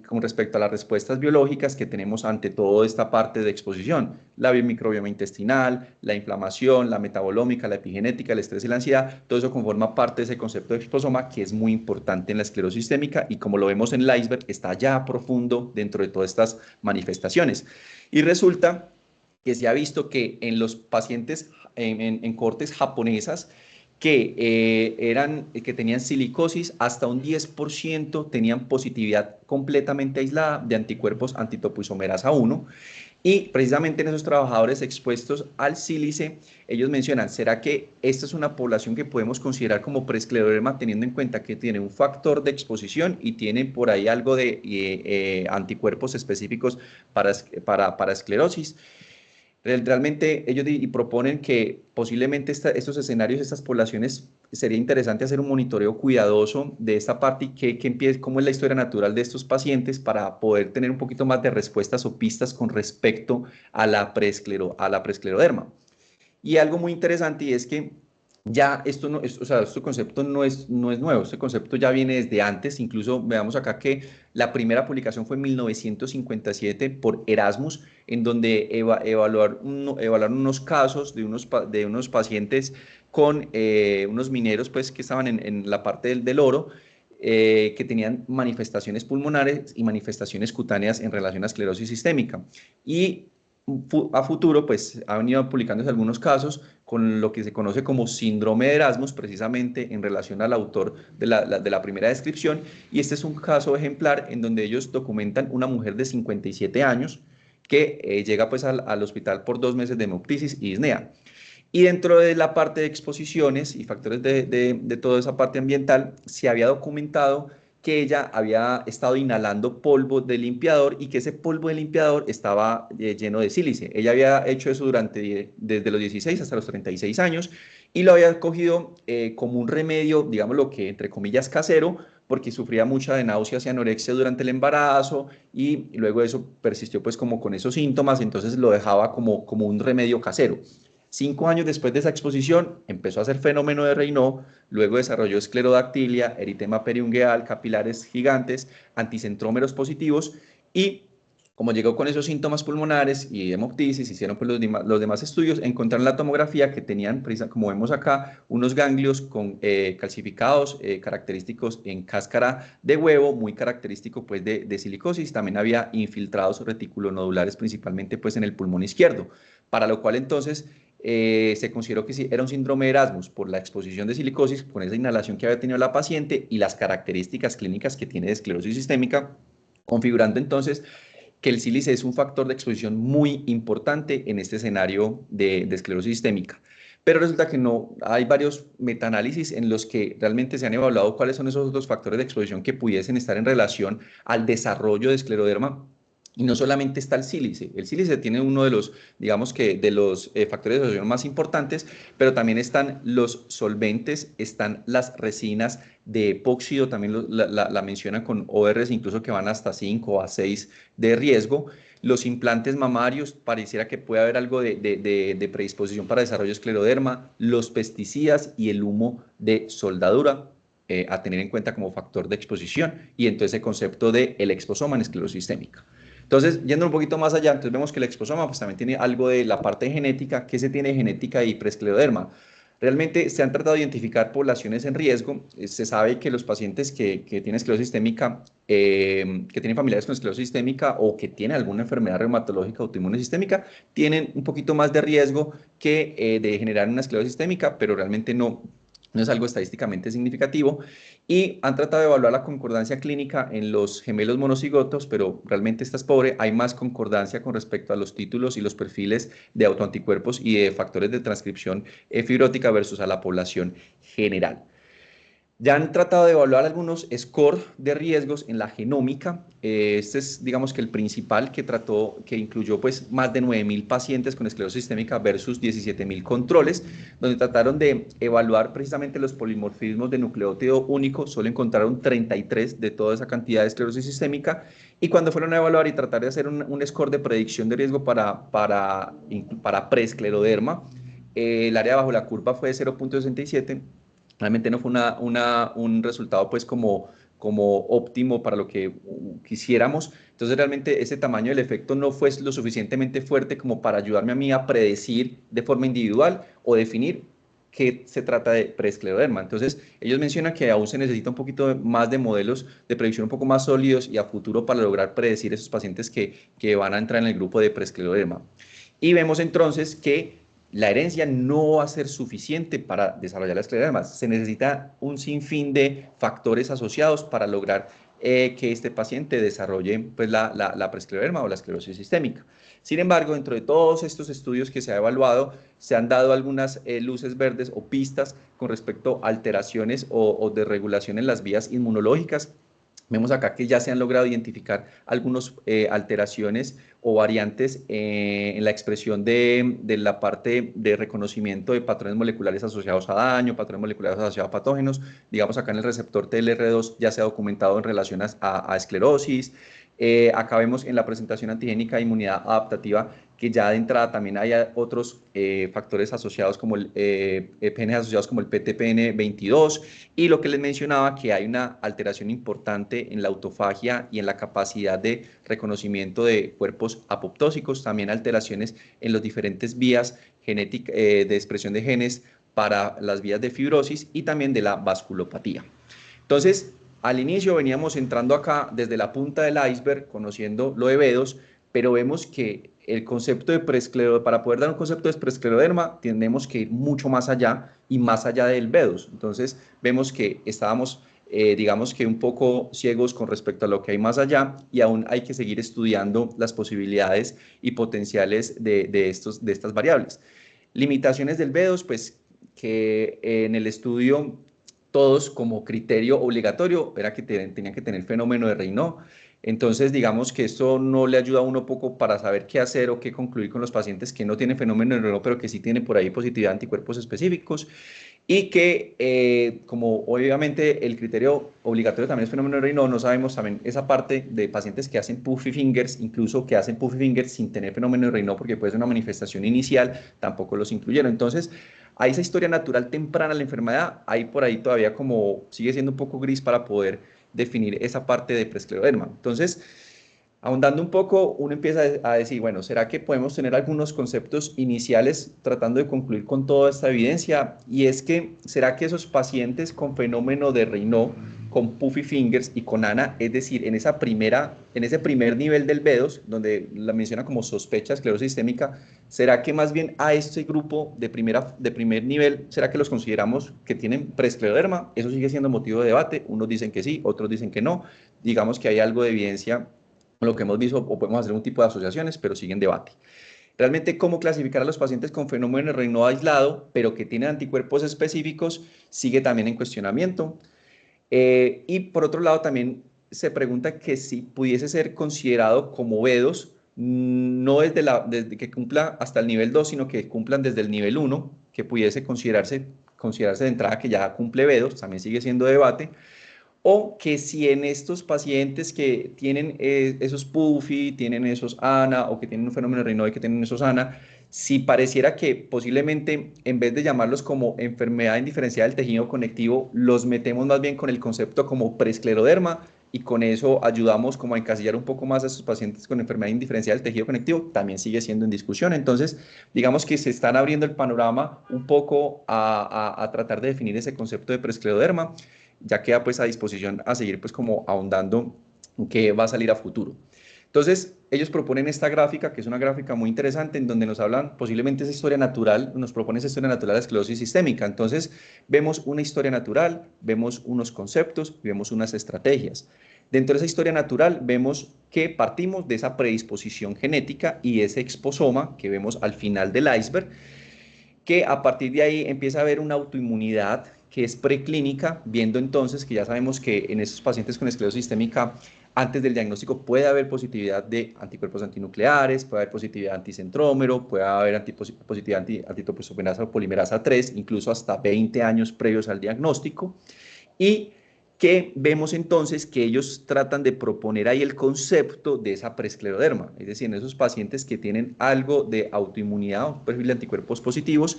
con respecto a las respuestas biológicas que tenemos ante toda esta parte de exposición, la microbioma intestinal, la inflamación, la metabolómica, la epigenética, el estrés y la ansiedad, todo eso conforma parte de ese concepto de exposoma que es muy importante en la esclerosis sistémica y como lo vemos en el iceberg, está ya profundo dentro de todas estas manifestaciones. Y resulta que se ha visto que en los pacientes en cohortes japonesas que tenían silicosis, hasta un 10% tenían positividad completamente aislada de anticuerpos antitopoisomerasa 1. Y precisamente en esos trabajadores expuestos al sílice, ellos mencionan, ¿será que esta es una población que podemos considerar como preescleroderma teniendo en cuenta que tiene un factor de exposición y tiene por ahí algo de anticuerpos específicos para esclerosis? Realmente ellos proponen que posiblemente estos escenarios, estas poblaciones, sería interesante hacer un monitoreo cuidadoso de esta parte y cómo es la historia natural de estos pacientes para poder tener un poquito más de respuestas o pistas con respecto a a la preescleroderma. Y algo muy interesante y es que ya esto no, o sea, este concepto no es nuevo, este concepto ya viene desde antes, incluso veamos acá que la primera publicación fue en 1957 por Erasmus, en donde evaluaron unos casos de unos pacientes con unos mineros pues, que estaban en la parte del oro, que tenían manifestaciones pulmonares y manifestaciones cutáneas en relación a esclerosis sistémica. Y a futuro, pues, han venido publicándose algunos casos con lo que se conoce como síndrome de Erasmus, precisamente en relación al autor de la primera descripción. Y este es un caso ejemplar en donde ellos documentan una mujer de 57 años que llega pues al hospital por 2 meses de hemoptisis y disnea. Y dentro de la parte de exposiciones y factores de toda esa parte ambiental, se había documentado que ella había estado inhalando polvo de limpiador y que ese polvo de limpiador estaba lleno de sílice. Ella había hecho eso desde los 16 hasta los 36 años y lo había cogido como un remedio, digamos lo que entre comillas casero, porque sufría mucha de náuseas y anorexia durante el embarazo y luego eso persistió pues como con esos síntomas, entonces lo dejaba como un remedio casero. 5 años después de esa exposición, empezó a hacer fenómeno de Raynaud, luego desarrolló esclerodactilia, eritema periungueal, capilares gigantes, anticentrómeros positivos y como llegó con esos síntomas pulmonares y hemoptisis, hicieron pues los demás estudios, encontraron la tomografía que tenían, como vemos acá, unos ganglios calcificados, característicos en cáscara de huevo, muy característico pues de silicosis. También había infiltrados reticulonodulares, principalmente pues en el pulmón izquierdo, para lo cual entonces se consideró que sí, era un síndrome de Erasmus por la exposición de silicosis con esa inhalación que había tenido la paciente y las características clínicas que tiene de esclerosis sistémica, configurando entonces que el sílice es un factor de exposición muy importante en este escenario de esclerosis sistémica. Pero resulta que no, hay varios metaanálisis en los que realmente se han evaluado cuáles son esos otros factores de exposición que pudiesen estar en relación al desarrollo de escleroderma. Y no solamente está el sílice tiene uno de los, digamos que de los factores de exposición más importantes, pero también están los solventes, están las resinas de epóxido, también la mencionan con ORs incluso que van hasta 5 a 6 de riesgo. Los implantes mamarios, pareciera que puede haber algo de predisposición para desarrollo de escleroderma, los pesticidas y el humo de soldadura, a tener en cuenta como factor de exposición, y entonces el concepto de el exposoma en esclerosis sistémica. Entonces, yendo un poquito más allá, entonces vemos que el exposoma pues, también tiene algo de la parte genética. ¿Qué se tiene de genética y preescleroderma? Realmente se han tratado de identificar poblaciones en riesgo. Se sabe que los pacientes que tienen esclerosis sistémica, que tienen familiares con esclerosis sistémica o que tienen alguna enfermedad reumatológica autoinmune sistémica, tienen un poquito más de riesgo que de generar una esclerosis sistémica, pero realmente no es algo estadísticamente significativo, y han tratado de evaluar la concordancia clínica en los gemelos monocigotos, pero realmente esta es pobre. Hay más concordancia con respecto a los títulos y los perfiles de autoanticuerpos y de factores de transcripción fibrótica versus a la población general. Ya han tratado de evaluar algunos scores de riesgos en la genómica. Este es, digamos que el principal, que incluyó pues más de 9.000 pacientes con esclerosis sistémica versus 17.000 controles, donde trataron de evaluar precisamente los polimorfismos de nucleótido único. Solo encontraron 33 de toda esa cantidad de esclerosis sistémica, y cuando fueron a evaluar y tratar de hacer un score de predicción de riesgo para preescleroderma, el área bajo la curva fue de 0.67. Realmente no fue un resultado pues como óptimo para lo que quisiéramos. Entonces realmente ese tamaño del efecto no fue lo suficientemente fuerte como para ayudarme a mí a predecir de forma individual o definir qué se trata de preescleroderma. Entonces ellos mencionan que aún se necesita un poquito más de modelos de predicción un poco más sólidos y a futuro para lograr predecir esos pacientes que van a entrar en el grupo de preescleroderma. Y vemos entonces que la herencia no va a ser suficiente para desarrollar la escleroderma. Se necesita un sinfín de factores asociados para lograr que este paciente desarrolle pues, la preescleroderma o la esclerosis sistémica. Sin embargo, dentro de todos estos estudios que se ha evaluado, se han dado algunas luces verdes o pistas con respecto a alteraciones o desregulación en las vías inmunológicas. Vemos acá que ya se han logrado identificar algunas alteraciones o variantes en la expresión de la parte de reconocimiento de patrones moleculares asociados a daño, patrones moleculares asociados a patógenos. Digamos, acá en el receptor TLR2 ya se ha documentado en relación a esclerosis. Acá vemos en la presentación antigénica de inmunidad adaptativa que ya de entrada también hay otros factores asociados como genes asociados como el PTPN22, y lo que les mencionaba, que hay una alteración importante en la autofagia y en la capacidad de reconocimiento de cuerpos apoptósicos, también alteraciones en las diferentes vías genéticas de expresión de genes para las vías de fibrosis y también de la vasculopatía. Entonces, al inicio veníamos entrando acá desde la punta del iceberg, conociendo lo de Bedos, pero vemos que el concepto de preescleroderma, para poder dar un concepto de preescleroderma, tenemos que ir mucho más allá y más allá del Bedos. Entonces, vemos que estábamos, digamos que un poco ciegos con respecto a lo que hay más allá, y aún hay que seguir estudiando las posibilidades y potenciales de estas variables. Limitaciones del Bedos, pues que en el estudio todos como criterio obligatorio era que tenían que tener fenómeno de Raynaud. Entonces, digamos que esto no le ayuda a uno poco para saber qué hacer o qué concluir con los pacientes que no tienen fenómeno de Raynaud, pero que sí tienen por ahí positividad de anticuerpos específicos, y que como obviamente el criterio obligatorio también es fenómeno de Raynaud, no sabemos también esa parte de pacientes que hacen puffy fingers, incluso que hacen puffy fingers sin tener fenómeno de Raynaud porque puede ser una manifestación inicial, tampoco los incluyeron. Entonces, hay esa historia natural temprana de la enfermedad, hay por ahí todavía como sigue siendo un poco gris para poder definir esa parte de preescleroderma. Entonces, ahondando un poco, uno empieza a decir, bueno, ¿será que podemos tener algunos conceptos iniciales tratando de concluir con toda esta evidencia? Y es que, ¿será que esos pacientes con fenómeno de Raynaud, con puffy fingers y con ANA, es decir, en ese primer nivel del BEDOS, donde la menciona como sospecha de esclerosis sistémica, ¿será que más bien a este grupo de primer nivel, será que los consideramos que tienen preescleroderma? Eso sigue siendo motivo de debate. Unos dicen que sí, otros dicen que no. Digamos que hay algo de evidencia lo que hemos visto, o podemos hacer un tipo de asociaciones, pero sigue en debate. Realmente, cómo clasificar a los pacientes con fenómeno de Raynaud aislado, pero que tienen anticuerpos específicos, sigue también en cuestionamiento. Y por otro lado, también se pregunta que si pudiese ser considerado como vedos, no desde que cumpla hasta el nivel 2, sino que cumplan desde el nivel 1, que pudiese considerarse de entrada que ya cumple vedos, también sigue siendo debate. O que si en estos pacientes que tienen esos PUFI, tienen esos ANA, o que tienen un fenómeno Raynaud y que tienen esos ANA, si pareciera que posiblemente en vez de llamarlos como enfermedad indiferenciada del tejido conectivo, los metemos más bien con el concepto como preescleroderma, y con eso ayudamos como a encasillar un poco más a esos pacientes con enfermedad indiferenciada del tejido conectivo, también sigue siendo en discusión. Entonces, digamos que se están abriendo el panorama un poco a tratar de definir ese concepto de prescleroderma. Ya queda pues a disposición a seguir pues como ahondando en qué va a salir a futuro. Entonces, ellos proponen esta gráfica, que es una gráfica muy interesante, en donde nos hablan posiblemente esa historia natural, nos propone esa historia natural de la esclerosis sistémica. Entonces, vemos una historia natural, vemos unos conceptos y vemos unas estrategias. Dentro de esa historia natural, vemos que partimos de esa predisposición genética y ese exposoma que vemos al final del iceberg, que a partir de ahí empieza a haber una autoinmunidad que es preclínica, viendo entonces que ya sabemos que en esos pacientes con esclerosis sistémica, antes del diagnóstico puede haber positividad de anticuerpos antinucleares, puede haber positividad anticentrómero, puede haber positividad antitopoisomerasa o polimerasa 3, incluso hasta 20 años previos al diagnóstico. Y que vemos entonces que ellos tratan de proponer ahí el concepto de esa prescleroderma, es decir, en esos pacientes que tienen algo de autoinmunidad, un perfil de anticuerpos positivos,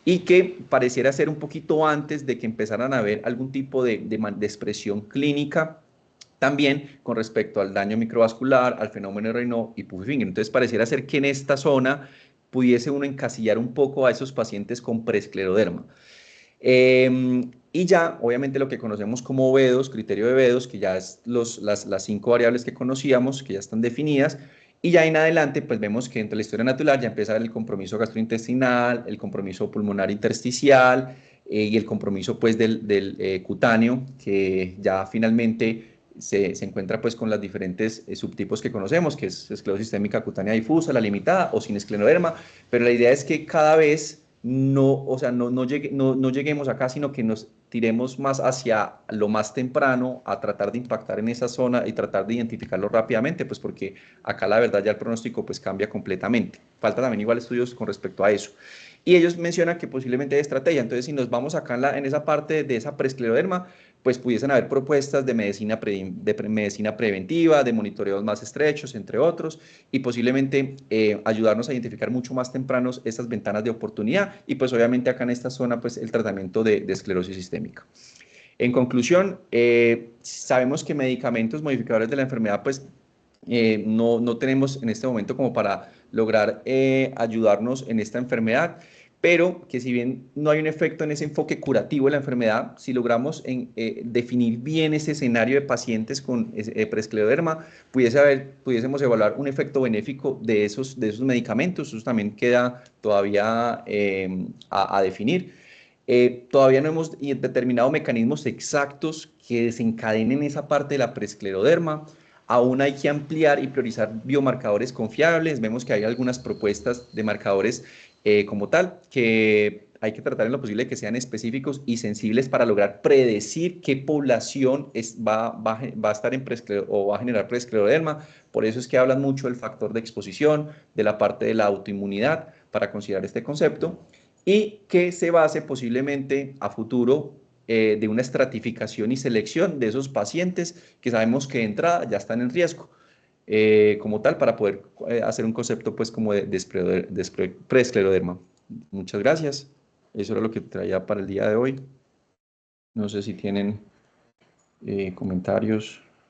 y que pareciera ser un poquito antes de que empezaran a haber algún tipo de expresión clínica también con respecto al daño microvascular, al fenómeno de Raynaud y Puffi-Finger. Entonces pareciera ser que en esta zona pudiese uno encasillar un poco a esos pacientes con prescleroderma. Y ya, obviamente, lo que conocemos como B2, criterio de B2, que ya es las 5 variables que conocíamos, que ya están definidas, y ya en adelante, pues vemos que dentro de la historia natural ya empieza el compromiso gastrointestinal, el compromiso pulmonar intersticial y el compromiso pues del cutáneo, que ya finalmente se encuentra pues con las diferentes subtipos que conocemos, que es esclerosis sistémica cutánea difusa, la limitada o sin escleroderma, pero la idea es que cada vez no, o sea, no lleguemos acá, sino que nos tiremos más hacia lo más temprano a tratar de impactar en esa zona y tratar de identificarlo rápidamente, pues porque acá la verdad ya el pronóstico pues cambia completamente. Falta también igual estudios con respecto a eso. Y ellos mencionan que posiblemente hay estrategia. Entonces, si nos vamos acá en esa parte de esa prescleroderma, pues pudiesen haber propuestas de medicina preventiva, de monitoreos más estrechos, entre otros, y posiblemente ayudarnos a identificar mucho más tempranos estas ventanas de oportunidad y pues obviamente acá en esta zona pues el tratamiento de esclerosis sistémica. En conclusión, sabemos que medicamentos modificadores de la enfermedad pues no tenemos en este momento como para lograr ayudarnos en esta enfermedad, pero que si bien no hay un efecto en ese enfoque curativo de la enfermedad, si logramos definir bien ese escenario de pacientes con prescleroderma, pudiésemos evaluar un efecto benéfico de esos medicamentos. Eso también queda todavía a definir. Todavía no hemos determinado mecanismos exactos que desencadenen esa parte de la prescleroderma. Aún hay que ampliar y priorizar biomarcadores confiables. Vemos que hay algunas propuestas de marcadores como tal, que hay que tratar en lo posible de que sean específicos y sensibles para lograr predecir qué población va a estar en o va a generar prescleroderma. Por eso es que hablan mucho del factor de exposición, de la parte de la autoinmunidad, para considerar este concepto, y que se base posiblemente a futuro de una estratificación y selección de esos pacientes que sabemos que de entrada ya están en riesgo. Como tal, para poder hacer un concepto pues como de prescleroderma. Muchas gracias. Eso era lo que traía para el día de hoy. No sé si tienen comentarios.